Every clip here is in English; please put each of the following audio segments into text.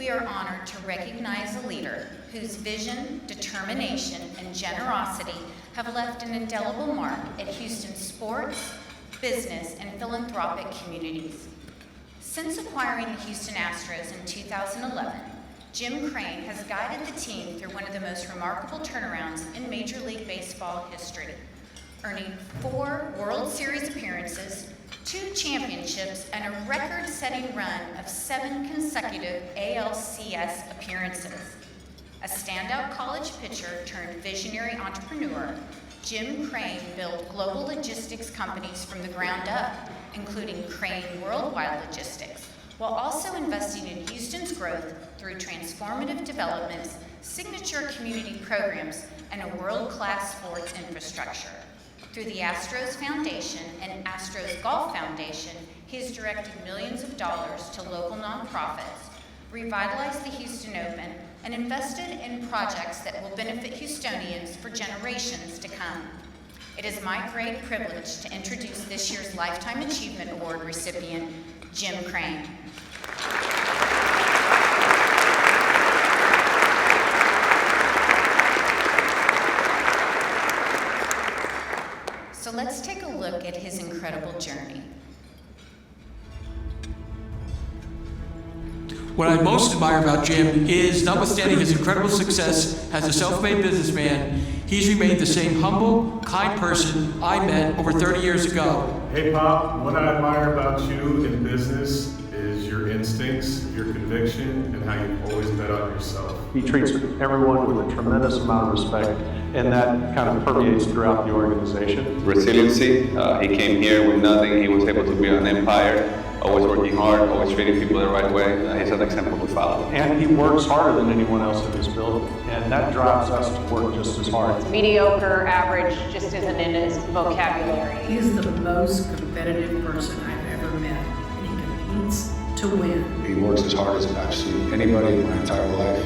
we are honored to recognize a leader whose vision, determination, and generosity have left an indelible mark at Houston's sports, business, and philanthropic communities. Since acquiring the Houston Astros in 2011, Jim Crane has guided the team through one of the most remarkable turnarounds in Major League Baseball history, earning 4 World Series appearances, 2 championships, and a record-setting run of 7 consecutive ALCS appearances. A standout college pitcher turned visionary entrepreneur, Jim Crane built global logistics companies from the ground up, including Crane Worldwide Logistics, while also investing in Houston's growth through transformative developments, signature community programs, and a world-class sports infrastructure. Through the Astros Foundation and Astros Golf Foundation, he has directed millions of dollars to local nonprofits, revitalized the Houston Open, and invested in projects that will benefit Houstonians for generations to come. It is my great privilege to introduce this year's Lifetime Achievement Award recipient, Jim Crane. So let's take a look at his incredible journey. What I most admire about Jim is, notwithstanding his incredible success as a self-made businessman, he's remained the same humble, kind person I met over 30 years ago. Hey Pop, what I admire about you in business is your instincts, your conviction, and how you always bet on yourself. He treats everyone with a tremendous amount of respect, and that kind of permeates throughout the organization. Resiliency, he came here with nothing, he was able to build an empire, always working hard, always treating people the right way. He's an example to follow. And he works harder than anyone else in this building, and that drives us to work just as hard. Mediocre, average, just isn't in his vocabulary. He is the most competitive person I've ever met, and he competes to win. He works as hard as I've seen anybody in my entire life,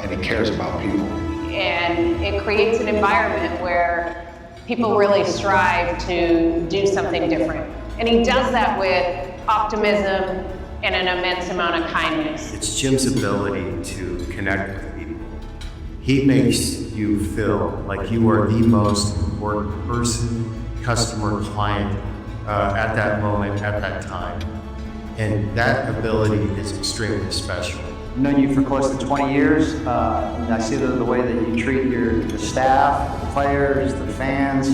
and he cares about people. And it creates an environment where people really strive to do something different. And he does that with optimism and an immense amount of kindness. It's Jim's ability to connect with people. He makes you feel like you are the most important person, customer, client at that moment, at that time. And that ability is extremely special. I've known you for close to 20 years. And I see the way that you treat the staff, the players, the fans,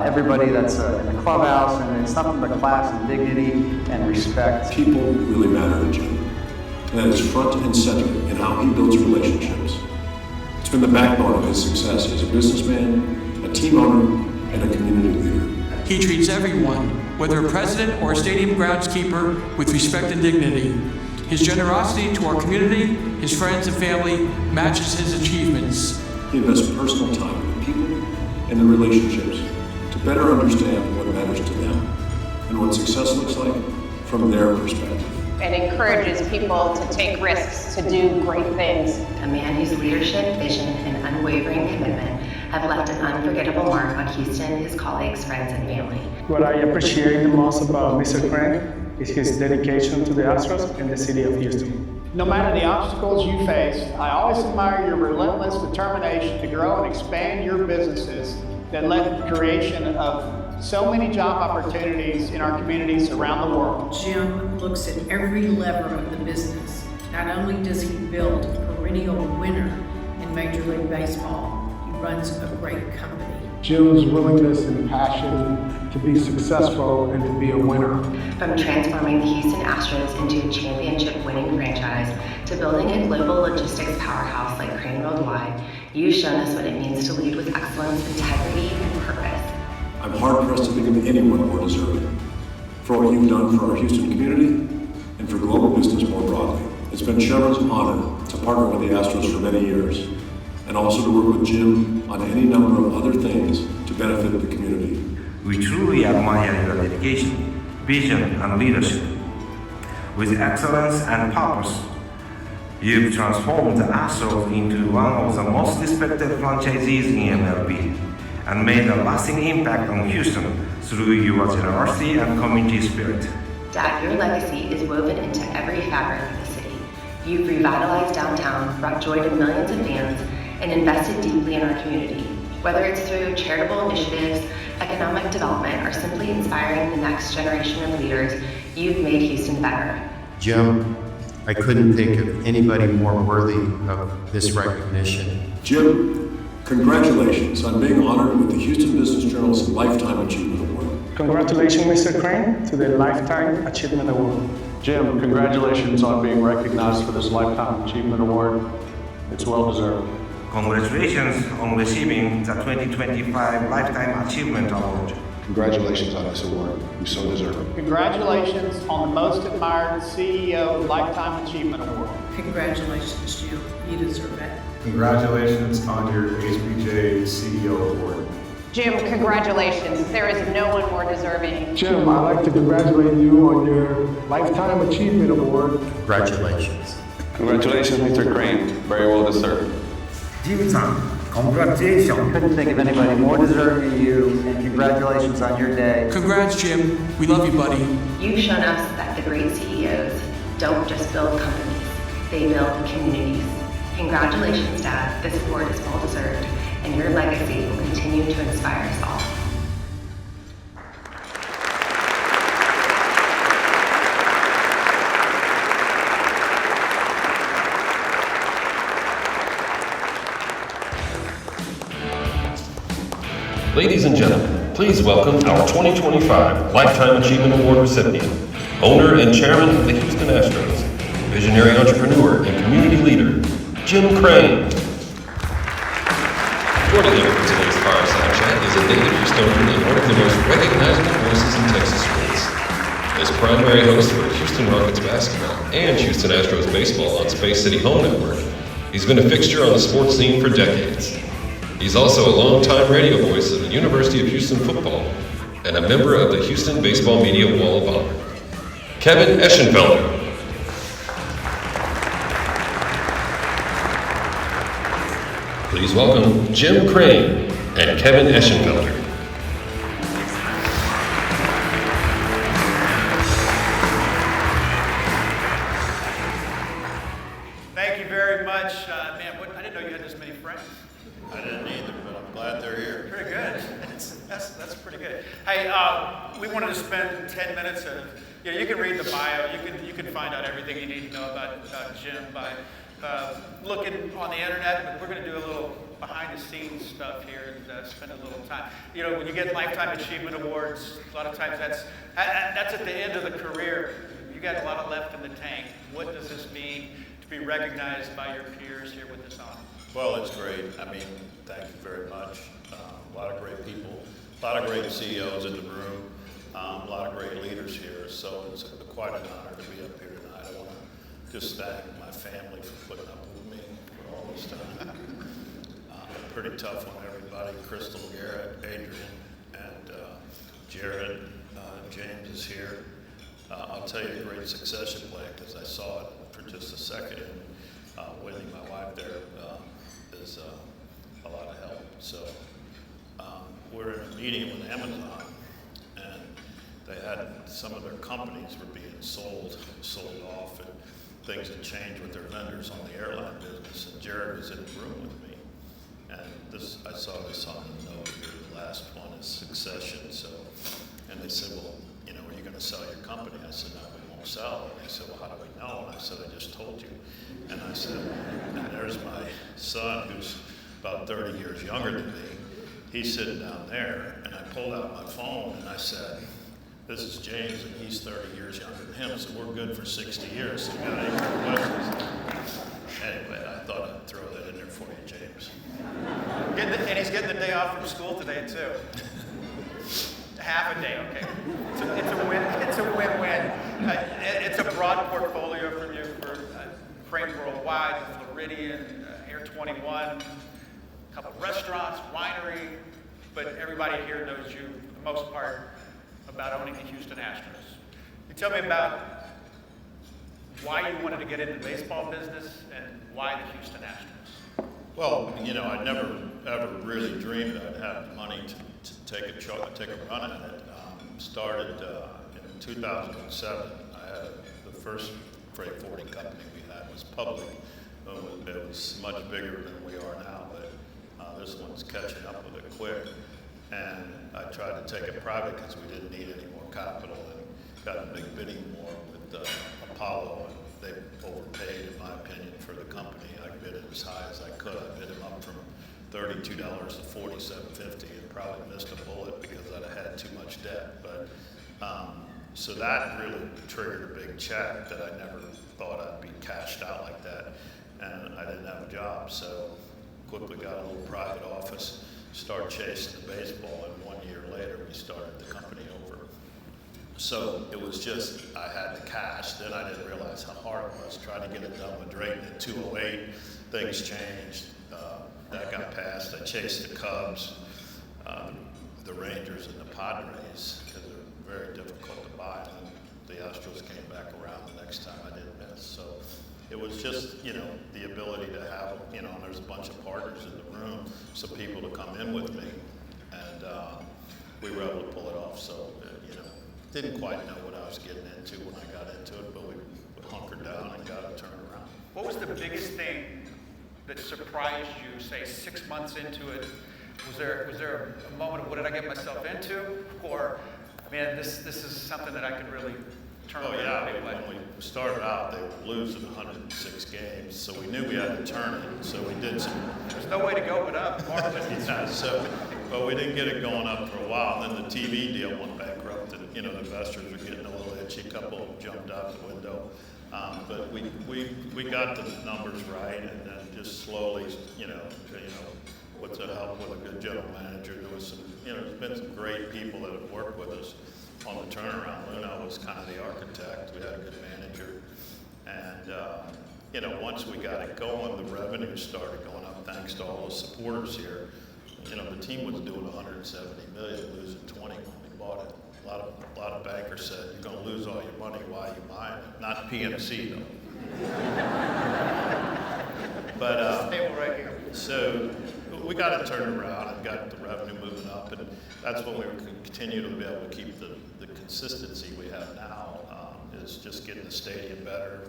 everybody that's in the clubhouse, and it's nothing but class and dignity and respect. People really matter to Jim, and that is front and center in how he builds relationships. It's been the backbone of his success as a businessman, a team owner, and a community leader. He treats everyone, whether a president or a stadium groundskeeper, with respect and dignity. His generosity to our community, his friends and family matches his achievements. He invests personal time in the people and the relationships to better understand what matters to them and what success looks like from their perspective. And encourages people to take risks, to do great things. A man whose leadership, vision, and unwavering commitment have left an unforgettable mark on Houston, his colleagues, friends, and family. What I appreciate the most about Mr. Crane is his dedication to the Astros and the city of Houston. No matter the obstacles you face, I always admire your relentless determination to grow and expand your businesses that led to the creation of so many job opportunities in our communities around the world. Jim looks at every lever of the business. Not only does he build a perennial winner in Major League Baseball, he runs a great company. Jim's willingness and passion to be successful and to be a winner. From transforming the Houston Astros into a championship-winning franchise to building a global logistics powerhouse like Crane Worldwide, you've shown us what it means to lead with excellence, integrity, and purpose. I'm hard-pressed to think of anyone more deserving for what you've done for our Houston community and for global business more broadly. It's been Chevron's honor to partner with the Astros for many years, and also to work with Jim on any number of other things to benefit the community. We truly admire your dedication, vision, and leadership. With excellence and purpose, you've transformed the Astros into one of the most respected franchises in MLB and made a lasting impact on Houston through your generosity and community spirit. Dad, your legacy is woven into every fabric of the city. You've revitalized downtown, brought joy to millions of fans, and invested deeply in our community. Whether it's through charitable initiatives, economic development, or simply inspiring the next generation of leaders, you've made Houston better. Jim, I couldn't think of anybody more worthy of this recognition. Jim, congratulations on being honored with the Houston Business Journal's Lifetime Achievement Award. Congratulations, Mr. Crane, to the Lifetime Achievement Award. Jim, congratulations on being recognized for this Lifetime Achievement Award. It's well deserved. Congratulations on receiving the 2025 Lifetime Achievement Award. Congratulations on this award. You so deserve it. Congratulations on the Most Admired CEO Lifetime Achievement Award. Congratulations, Jim. You deserve it. Congratulations on your HBJ CEO award. Jim, congratulations. There is no one more deserving. Jim, I'd like to congratulate you on your Lifetime Achievement Award. Congratulations. Congratulations, Mr. Crane. Very well deserved. Jim-san, congratulations. Couldn't think of anybody more deserving than you, and congratulations on your day. Congrats, Jim. We love you, buddy. You've shown us that the great CEOs don't just build companies, they build communities. Congratulations, Dad. This award is well deserved, and your legacy will continue to inspire us all. Ladies and gentlemen, please welcome our 2025 Lifetime Achievement Award recipient, owner and chairman of the Houston Astros, visionary entrepreneur and community leader, Jim Crane. Joining him for today's fireside chat is a native Houstonian and one of the most recognizable voices in Texas sports. As primary host for Houston Rockets basketball and Houston Astros baseball on Space City Home Network, he's been a fixture on the sports scene for decades. He's also a longtime radio voice of the University of Houston football and a member of the Houston Baseball Media Wall of Honor. Kevin Eschenfelder. Please welcome Jim Crane and Kevin Eschenfelder. Thank you very much. Man, I didn't know you had this many friends. I didn't either, but I'm glad they're here. Pretty good. That's pretty good. Hey, we wanted to spend 10 minutes and you can read the bio. You can find out everything you need to know about Jim by looking on the internet. But we're going to do a little behind-the-scenes stuff here and spend a little time. You know, when you get Lifetime Achievement Awards, a lot of times that's at the end of the career. You got a lot left in the tank. What does this mean to be recognized by your peers here with this honor? Well, it's great. I mean, thank you very much. A lot of great people, a lot of great CEOs in the room, a lot of great leaders here. So it's quite an honor to be up here tonight. I want to just thank my family for putting up with me for all this time. Pretty tough on everybody. Crystal, Garrett, Adrian, and Jared. James is here. I'll tell you a great succession plan because I saw it for just a second. Winning my wife there is a lot of help. So we're in a meeting with Amazon, and they had some of their companies were being sold off, and things had changed with their vendors on the airline business. And Jared was in the room with me, and I saw this on the note here. The last one is succession. So, and they said, well, you know, are you going to sell your company? I said, no, we won't sell. And they said, well, how do we know? And I said, I just told you. And I said, and there's my son, who's about 30 years younger than me. He's sitting down there, and I pulled out my phone, and I said, this is James, and he's 30 years younger than him, so we're good for 60 years. So got any more questions? Anyway, I thought I'd throw that in there for you, James. And he's getting the day off from school today, too. Half a day, okay. It's a win. It's a win-win. It's a broad portfolio from you for Crane Worldwide, Floridian, Air 21, a couple of restaurants, winery, but everybody here knows you, for the most part, about owning the Houston Astros. You tell me about why you wanted to get into the baseball business and why the Houston Astros. Well, you know, I never ever really dreamed I'd have the money to take a run at it. Started in 2007. I had the first freight forwarding company we had was public. It was much bigger than we are now, but this one's catching up with it quick. And I tried to take it private because we didn't need any more capital, and got a big bidding war with Apollo, and they overpaid, in my opinion, for the company. I bid it as high as I could. I bid them up from $32 to $47.50, and probably missed a bullet because I'd have had too much debt. But so that really triggered a big check that I never thought I'd be cashed out like that, and I didn't have a job, so quickly got a little private office, started chasing the baseball, and 1 year later we started the company over. So it was just, I had the cash, then I didn't realize how hard it was trying to get it done with Drayton at 208. Things changed, that got passed. I chased the Cubs, the Rangers, and the Padres, because they're very difficult to buy, and the Astros came back around the next time I didn't miss. So it was just, the ability to have, and there's a bunch of partners in the room, so people to come in with me, and we were able to pull it off. So, didn't quite know what I was getting into when I got into it, but we hunkered down and got it turned around. What was the biggest thing that surprised you, say 6 months into it? Was there a moment of what did I get myself into? Or, man, this is something that I could really turn around? Yeah, when we started out, they were losing 106 games, so we knew we had to turn it. So we did some. There's no way to go but up. But we didn't get it going up for a while. And then the TV deal went bankrupt, and the investors were getting a little itchy. A couple of them jumped out the window. But we got the numbers right, and then just slowly, with the help with a good general manager, there was some, there's been some great people that have worked with us on the turnaround. Luna was kind of the architect. We had a good manager, and once we got it going, the revenue started going up thanks to all the supporters here. The team was doing 170 million, losing 20 when we bought it. A lot of bankers said, "You're going to lose all your money. Why are you buying it?" Not PNC though. But table right here. So we got it turned around and got the revenue moving up, and that's when we were continuing to be able to keep the consistency we have now. Is just getting the stadium better,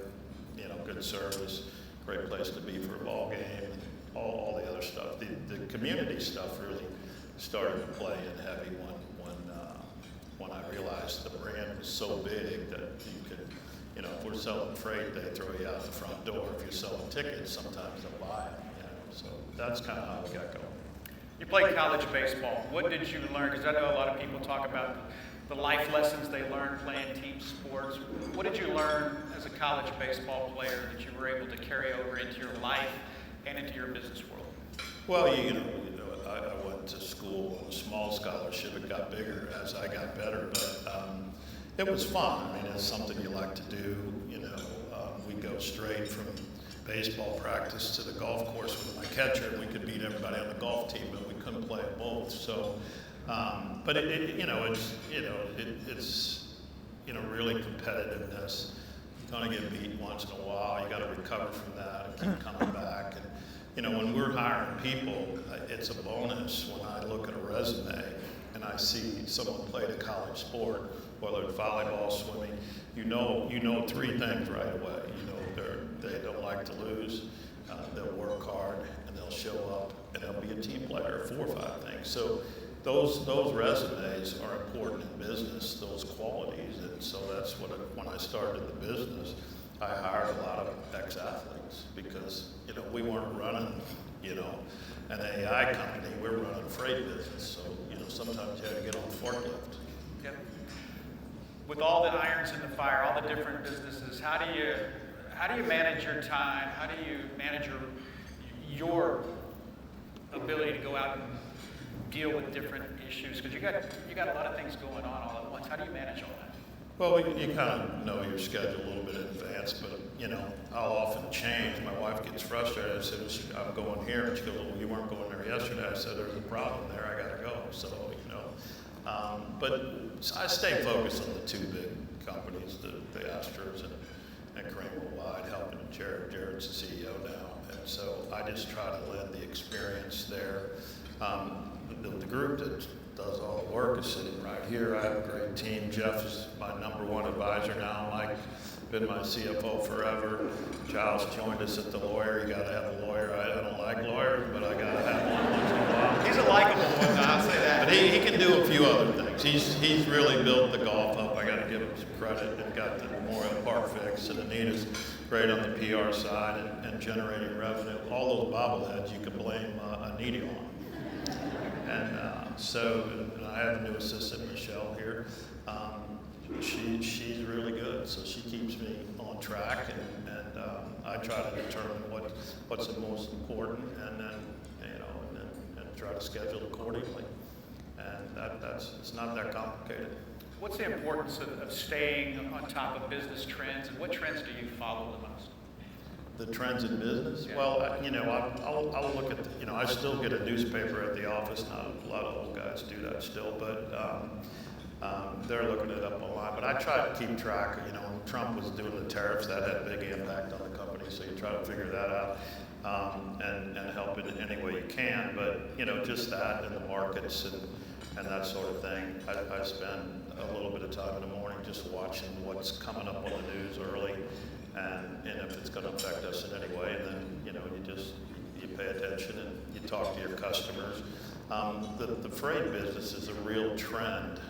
good service, great place to be for a ball game, and all the other stuff. The community stuff really started to play in heavy when I realized the brand was so big that you could, if we're selling freight, they throw you out the front door. If you're selling tickets, sometimes they'll buy it. So that's kind of how we got going. You played college baseball. What did you learn? Because I know a lot of people talk about the life lessons they learned playing team sports. What did you learn as a college baseball player that you were able to carry over into your life and into your business world? Well, I went to school on a small scholarship. It got bigger as I got better, but it was fun. I mean, it's something you like to do. We go straight from baseball practice to the golf course with my catcher, and we could beat everybody on the golf team, but we couldn't play at both. So, but it's really competitiveness. You're going to get beat once in a while. You got to recover from that and keep coming back. And when we're hiring people, it's a bonus when I look at a resume and I see someone played a college sport, whether it's volleyball, swimming. You know three things right away. They don't like to lose. They'll work hard and they'll show up and they'll be a team player. 4 or 5 things. So those resumes are important in business. Those qualities, and so that's when I started the business. I hired a lot of ex-athletes because we weren't running an AI company. We're running a freight business. So sometimes you had to get on a forklift. Yep. With all the irons in the fire, all the different businesses, how do you manage your time? How do you manage your ability to go out and deal with different issues? Because you got a lot of things going on all at once. How do you manage all that? Well, you kind of know your schedule a little bit in advance, but I'll often change. My wife gets frustrated. I said, "I'm going here," and she goes, "Well, you weren't going there yesterday." I said, "There's a problem there. I got to go." So but I stay focused on the 2 big companies, the Astros and Crane Worldwide, helping Jared. Jared's the CEO now, and so I just try to lend the experience there. The group that does all the work is sitting right here. I have a great team. Jeff is my #1 advisor now. Mike been my CFO forever. Giles joined us at the lawyer. You gotta have a lawyer. I don't like lawyers, but I gotta have one once in a while. He's a likable one, I'll say that. But he can do a few other things. He's really built the golf up. I gotta give him some credit, and got the Memorial Park fixed, and Anita's great on the PR side and generating revenue. All those bobbleheads you can blame Anita on. And and I have a new assistant, Michelle, here. She's really good, so she keeps me on track, and I try to determine what's the most important, and then and try to schedule accordingly. And it's not that complicated. What's the importance of staying on top of business trends, and what trends do you follow the most? The trends in business? Yeah. Well, I'll look at, I still get a newspaper at the office. Not a lot of old guys do that still, but they're looking it up online. But I try to keep track. When Trump was doing the tariffs, that had a big impact on the company, so you try to figure that out and help it in any way you can. But, just that and the markets and that sort of thing. I spend a little bit of time in the morning just watching what's coming up on the news early, and if it's going to affect us in any way, and then you pay attention and you talk to your customers. The freight business is a real trend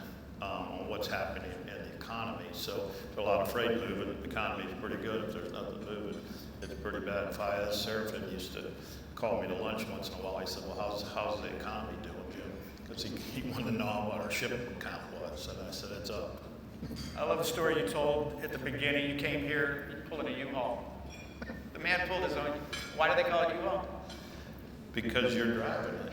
on what's happening in the economy. So there's a lot of freight moving. The economy is pretty good. If there's nothing moving, it's pretty bad. Fayez Serafin used to call me to lunch once in a while. He said, "Well, how's the economy doing, Jim?" Because he wanted to know what our shipping count was, and I said, "It's up." I love the story you told at the beginning. You came here, you pulled in a U-Haul. The man pulled his own. Why do they call it U-Haul? Because you're driving it.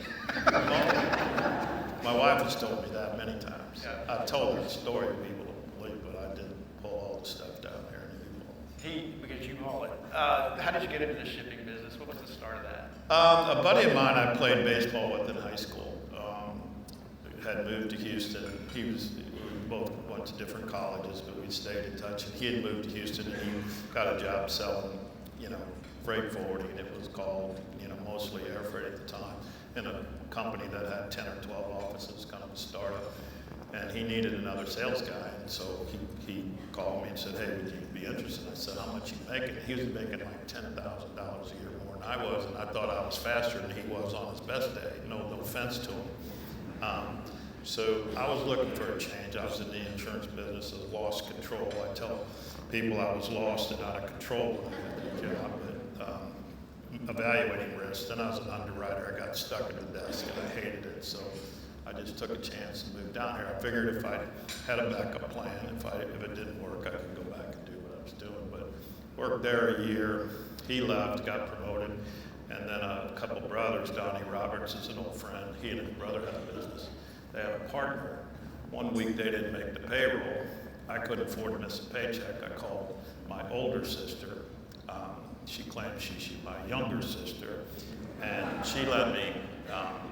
My wife has told me that many times. Yeah. I've told that story to people don't believe, but I didn't pull all the stuff down there in the U-Haul. Because you haul it. How did you get into the shipping business? What was the start of that? A buddy of mine I played baseball with in high school had moved to Houston. We both went to different colleges, but we stayed in touch. And he had moved to Houston, and he got a job selling, freight forwarding. It was called, mostly air freight at the time, in a company that had 10 or 12 offices, kind of a startup. And he needed another sales guy, and so he called me and said, "Hey, would you be interested?" I said, "How much are you making?" He was making like $10,000 a year more than I was, and I thought I was faster than he was on his best day. No offense to him. So I was looking for a change. I was in the insurance business. I lost control. I tell people I was lost and out of control when I had that job. But evaluating risk. Then I was an underwriter. I got stuck at the desk and I hated it. So I just took a chance and moved down here. I figured if I had a backup plan, if it didn't work, I could go back and do what I was doing. But worked there a year. He left, got promoted. And then a couple brothers, Donnie Roberts is an old friend. He and his brother had a business. They had a partner. One week they didn't make the payroll. I couldn't afford to miss a paycheck. I called my older sister. She claimed she's my younger sister, and she lent me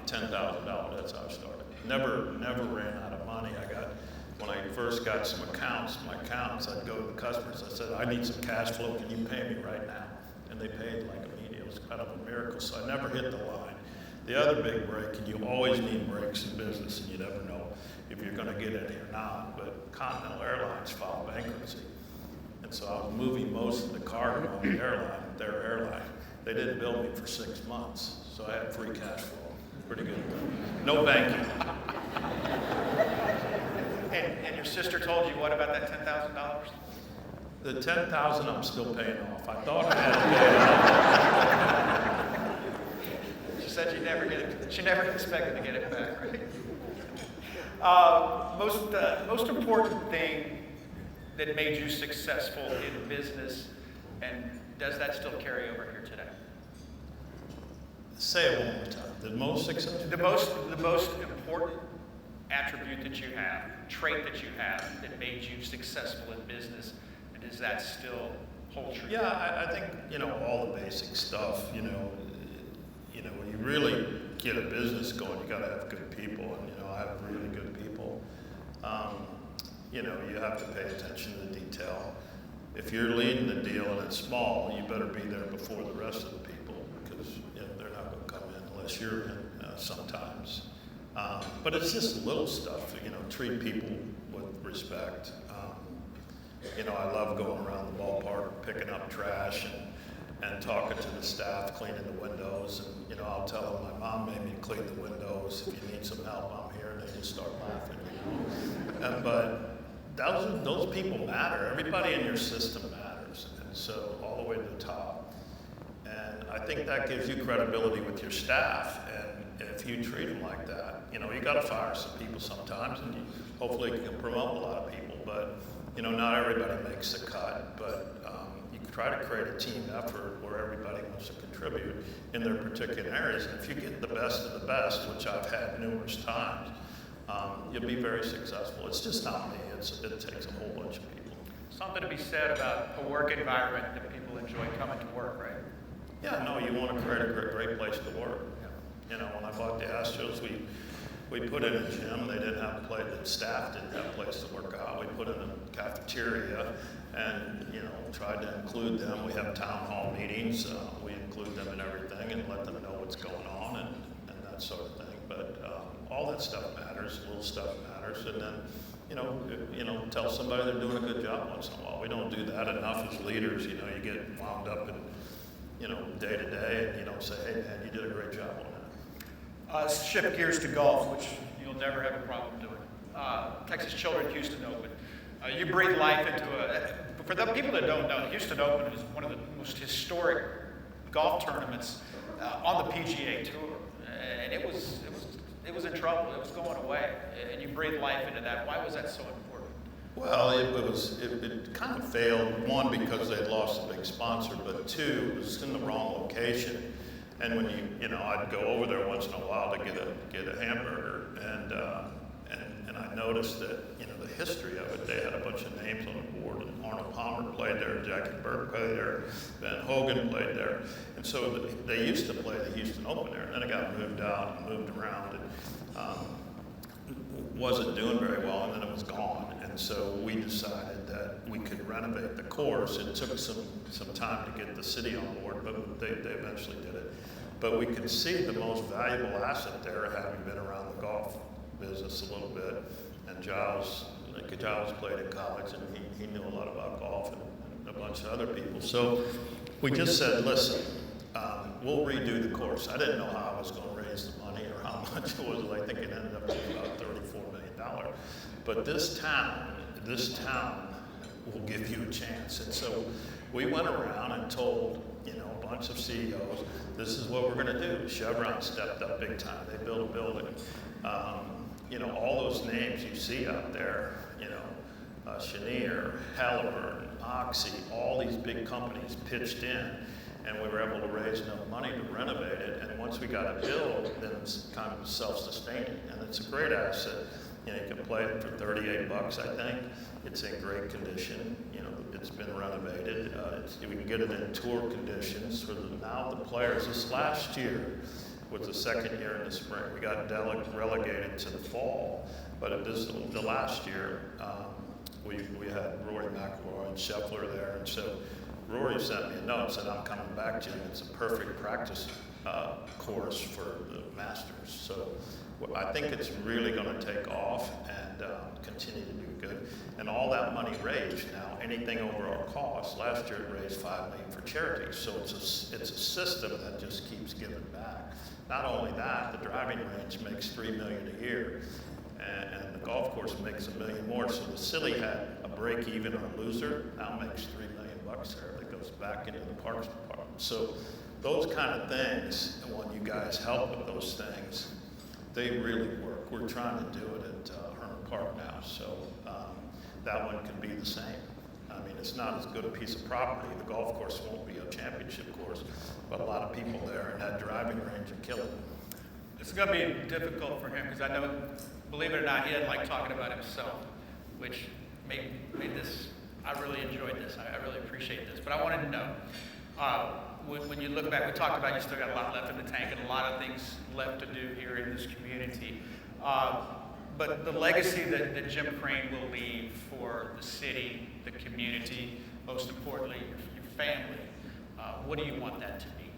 $10,000. That's how I started. Never ran out of money. When I first got some accounts, I'd go to the customers. I said, "I need some cash flow. Can you pay me right now?" And they paid like immediately. It was kind of a miracle. So I never hit the line. The other big break, and you always need breaks in business, and you never know if you're going to get any or not, but Continental Airlines filed bankruptcy. And so I was moving most of the cargo on the airline, their airline. They didn't bill me for 6 months, so I had free cash flow. Pretty good. No banking. And your sister told you what about that $10,000? The $10,000 I'm still paying off. I thought I had to pay it off. She said she'd never get it. She never expected to get it back, right? Most important thing that made you successful in business, and does that still carry over here today? Say it one more time. The most successful? The most important attribute that you have, trait that you have that made you successful in business, and does that still hold true? Yeah, I think, all the basic stuff, when you really get a business going, you gotta have good people, and, I have really good people. You have to pay attention to the detail. If you're leading the deal and it's small, you better be there before the rest of the people, because they're not going to come in unless you're in sometimes. But it's just little stuff, treat people with respect. You know, I love going around the ballpark, picking up trash and talking to the staff, cleaning the windows. And, you know, I'll tell them my mom made me clean the windows. If you need some help, I'm here. And they just start laughing, you know. But those people matter. Everybody in your system matters. And so all the way to the top. And I think that gives you credibility with your staff. And if you treat them like that, you know, you got to fire some people sometimes, and you hopefully can promote a lot of people. But, you know, not everybody makes the cut. But you try to create a team effort where everybody wants to contribute in their particular areas. And if you get the best of the best, which I've had numerous times, you'll be very successful. It's just not me. It takes a whole bunch of people. Something to be said about a work environment that people enjoy coming to work, right? Yeah, no, you want to create a great place to work. You know, when I bought the Astros, we put in a gym. They didn't have a place. The staff didn't have a place to work out. We put in a cafeteria, and you know, tried to include them. We have town hall meetings. We include them in everything and let them know what's going on and that sort of thing. But all that stuff matters. Little stuff matters, and then. You know, tell somebody they're doing a good job once in a while. We don't do that enough as leaders. You know, you get wound up in, you know, day to day, and you don't say, hey man, you did a great job on that. Shift gears to golf, which you'll never have a problem doing. Texas Children Houston Open. You breathe life into for the people that don't know, the Houston Open is one of the most historic golf tournaments on the PGA Tour. And it was in trouble. It was going away, and you breathed life into that. Why was that so important? Well, it kind of failed. One, because they had lost a big sponsor, but two, it was in the wrong location. And when you know, I'd go over there once in a while to get a hamburger, and I noticed that, you know, the history of it. They had a bunch of names on the board, and Arnold Palmer played there, Jackie Burke played there, Ben Hogan played there, and so they used to play the Houston Open there, and then it got moved out and moved around, and wasn't doing very well, and then it was gone. And so we decided that we could renovate the course. It took some time to get the city on board, but they eventually did it. But we could see the most valuable asset there, having been around the golf business a little bit. And Giles played in college, and he knew a lot about golf and a bunch of other people. So we just said, listen, we'll redo the course. I didn't know how I was going to raise the money or how much it was. I think it ended up being about $34 million. But this town will give you a chance. And so we went around and told, you know, a bunch of CEOs, this is what we're going to do. Chevron stepped up big time. They built a building. You know, all those names you see out there, you know, Cheniere, Halliburton, Oxy, all these big companies pitched in, and we were able to raise enough money to renovate it. And once we got it built, then it's kind of self-sustaining, and it's a great asset. You know, you can play it for $38, I think. It's in great condition. You know, it's been renovated. We can get it in tour conditions for now the players. This last year was the second year in the spring. We got relegated to the fall, but the last year we had Rory McIlroy and Scheffler there, and so Rory sent me a note and said, I'm coming back, Jim. It's a perfect practice course for the Masters. So I think it's really going to take off and continue to do good. And all that money raised now, anything over our cost, last year it raised $5 million for charities. So it's a system that just keeps giving back. Not only that, the driving range makes $3 million a year, and the golf course makes $1 million more. So the city had a break even or loser, now makes $3 million there that goes back into the parks department. So those kind of things, and when you guys help with those things, they really work. We're trying to do it at Herman Park now, so that one can be the same. I mean, it's not as good a piece of property. The golf course won't be a championship course, but a lot of people there, and that driving range will kill it. It's going to be difficult for him because I know, believe it or not, he doesn't like talking about himself, which made this. I really enjoyed this. I really appreciate this. But I wanted to know, when you look back, we talked about you still got a lot left in the tank and a lot of things left to do here in this community. But the legacy that Jim Crane will leave for the city, the community, most importantly, your family, what do you want that to be?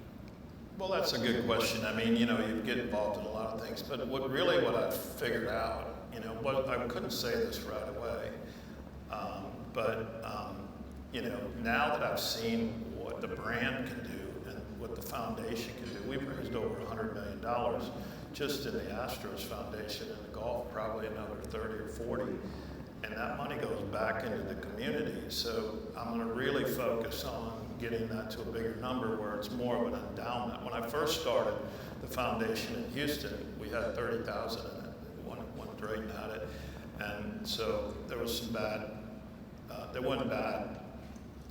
Well, that's a good question. I mean, you know, you get involved in a lot of things, but what I figured out, you know, I couldn't say this right away. But now that I've seen what the brand can do and what the foundation can do, we've raised over $100 million just in the Astros Foundation, and the golf probably another 30 or 40. And that money goes back into the community. So I'm going to really focus on getting that to a bigger number where it's more of an endowment. When I first started the foundation in Houston, we had 30,000 in it. One Drayton had it. And so there was some there wasn't bad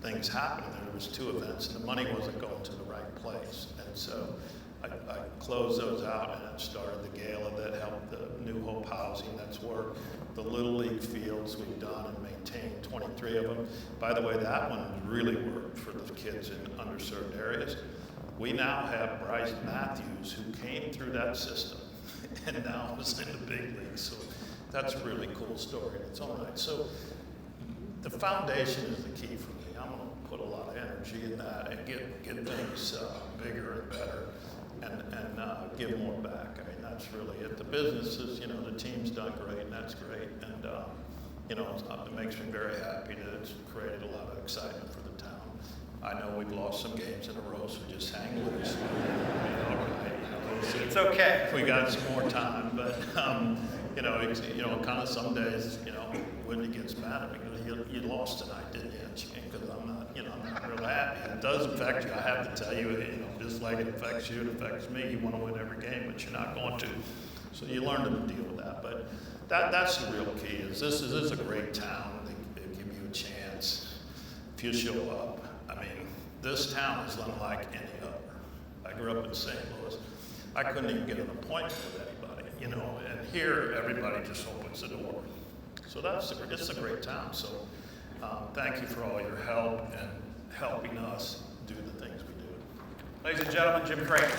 things happening. There was 2 events and the money wasn't going to the right place. And so I closed those out and then started the gala that helped the New Hope Housing. That's where the Little League fields we've done and maintained 23 of them. By the way, that one really worked for the kids in underserved areas. We now have Bryce Matthews, who came through that system and now is in the big leagues. So that's a really cool story in its own right. So the foundation is the key for me. I'm going to put a lot of energy in that and get things bigger and better and give more back. I mean, that's really it. The businesses, the team's done great, and that's great. And, it makes me very happy that it's created a lot of excitement for the town. I know we've lost some games in a row, so just hang with us. It's okay. We got some more time, but, kind of some days, Wendy gets mad at me because you lost tonight, didn't you? Because I'm not real happy. It does affect you. I have to tell you, just like it affects you, it affects me. You want to win every game, but you're not going to. So you learn to deal with that. But that's the real key. This is a great town. They give you a chance if you show up. I mean, this town is unlike any other. I grew up in St. Louis. I couldn't even get an appointment with anybody, and here everybody just opens the door. So it's a great town. So thank you for all your help and helping us do the things we do. Ladies and gentlemen, Jim Crane.